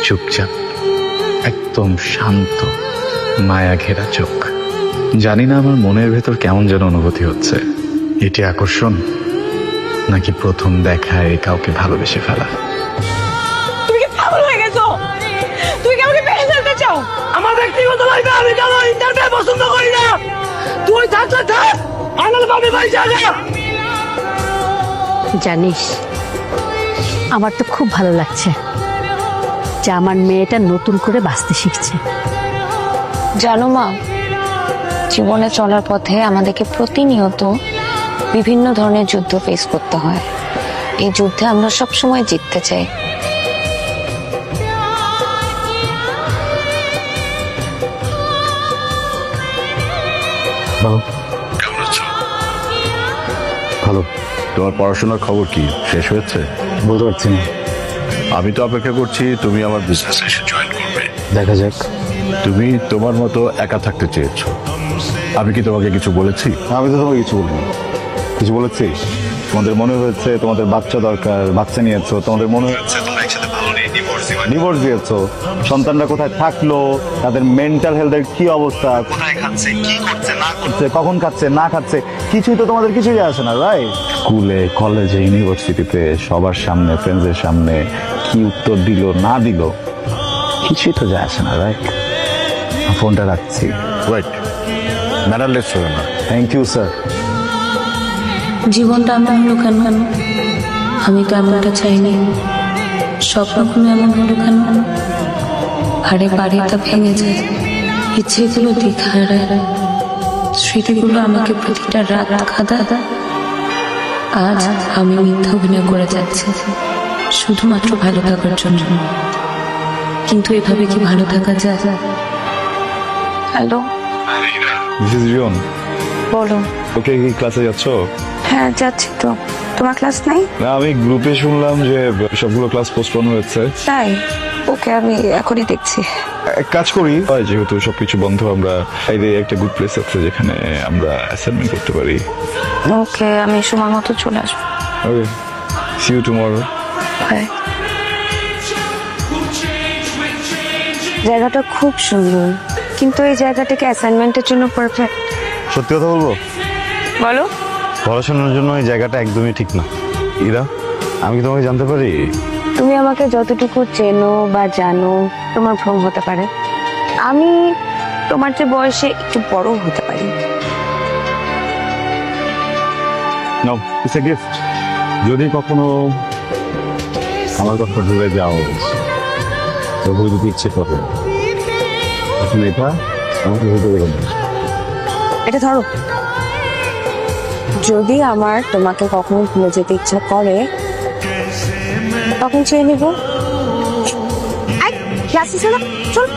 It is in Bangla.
চুপচাপ, একদম শান্ত, মায়া ঘেরা চোখ। জানি না আমার মনের ভেতর কেমন যেন অনুভূতি হচ্ছে। এটি আকর্ষণ নাকি প্রথম দেখায় কাউকে ভালোবেসে ফেলা? তুমি কি পাগল হয়ে গেছো? তুমি কি আমাকে মেরে ফেলতে চাও? আমার ব্যক্তিগত লাইফে আমি কারো ইন্টারভিউ পছন্দ করি না। তুই থাকলে থাক, আনাল ভাবে ভাই জায়গা। জানিস, আমার তো খুব ভালো লাগছে যে আমার মেয়েটা নতুন করে বাঁচতে শিখছে। জানো মা, জীবনে চলার পথে আমাদেরকে প্রতিনিয়ত বিভিন্ন ধরনের যুদ্ধ ফেস করতে হয়। এই যুদ্ধে আমরা সবসময় জিততে চাই। কেমন আছো? ভালো। তোমার পড়াশোনার খবর কি, শেষ হয়েছে? বলতে পারছি না। আমি তো অপেক্ষা করছি তুমি আমার বিজনেসে এসে জয়েন করবে। দেখা যাক। তুমি তোমার মতো একা থাকতে চেয়েছো, আমি কি তোমাকে কিছু বলেছি? আমি তো তোমাকে কিছু বলিনি। কিছু বলেছি? তোমাদের মনে হয়েছে তোমাদের বাচ্চা দরকার, বাচ্চা নিয়েছো, তোমাদের মনে হয়েছে তোমরা একসাথে ভালো নেই, ডিভোর্স দিয়েছো। সন্তানরা কোথায় থাকলো, তাদের মেন্টাল হেলথের কি অবস্থা, কোথায় খাচ্ছে, কি করছে না করছে, কখন খাচ্ছে না খাচ্ছে, কিছুই তো তোমাদের কিছুই যায় আসে না, রাইট? স্কুলে, কলেজে, ইউনিভার্সিটিতে সবার সামনে, ফ্রেন্ডসের সামনে কি উত্তর দিল না দিল কিছুই তো যায় আসে না, রাইট? ফোনটা রাখছি। ওয়েট, ম্যানারলেস হবে না। Thank you sir. জীবনটা এমন হলো কেন? আমি তো এমনটা চাইনি। স্বপ্নগুলো এমন হলো কেন? হাড়ে বাড়িটা ভেঙে যায়, ইচ্ছেগুলো দিক হারায়, স্মৃতিগুলো আমাকে প্রতিটা রাত কাঁদায়। আজ আমি মিথ্যা অভিনয় করে যাচ্ছি শুধুমাত্র ভালো থাকার জন্য। কিন্তু এভাবে কি ভালো থাকা যায়? Hello, this is Riyon. বলো। ওকে, কি ক্লাসে যাচ্ছ? হ্যাঁ যাচ্ছি তো। তোমার ক্লাস নাই? না, আমি গ্রুপে শুনলাম যে সবগুলো ক্লাস পোস্টপোন হয়েছে। তাই? ওকে, আমি এখনই দেখছি। এক কাজ করি, যেহেতু সবকিছু বন্ধ, আমরা বাইরে একটা গুড প্লেস আছে যেখানে আমরা অ্যাসাইনমেন্ট করতে পারি। ওকে, আমি সময় মতো চলে আসবো। ওকে, সি ইউ টুমরো। বাই। জায়গাটা খুব সুন্দর, কিন্তু এই জায়গাটাকে অ্যাসাইনমেন্টের জন্য পারফেক্ট। সত্যি কথা বলবো, বলো। পড়াশোনার জন্য এই জায়গাটা একদমই ঠিক না। ইরা, আমি কি তোমাকে জানতে পারি? তুমি আমাকে যতটুকু চেনো বা জানো, তোমার ভ্রম হতে পারে। আমি তোমার যে বয়সে একটু বড় হতে পারি। নাও, ইটস এ গিফট। যদি কখনো আমার কথা ভুলে যাও, তবু যদি ইচ্ছে করে, তখন এটা আমাকে হতে দেবে না। এটা ধরো। যদি আমার তোমাকে কখনো ভুলে যেতে ইচ্ছা করে, তখন চেয়ে নিব। চল।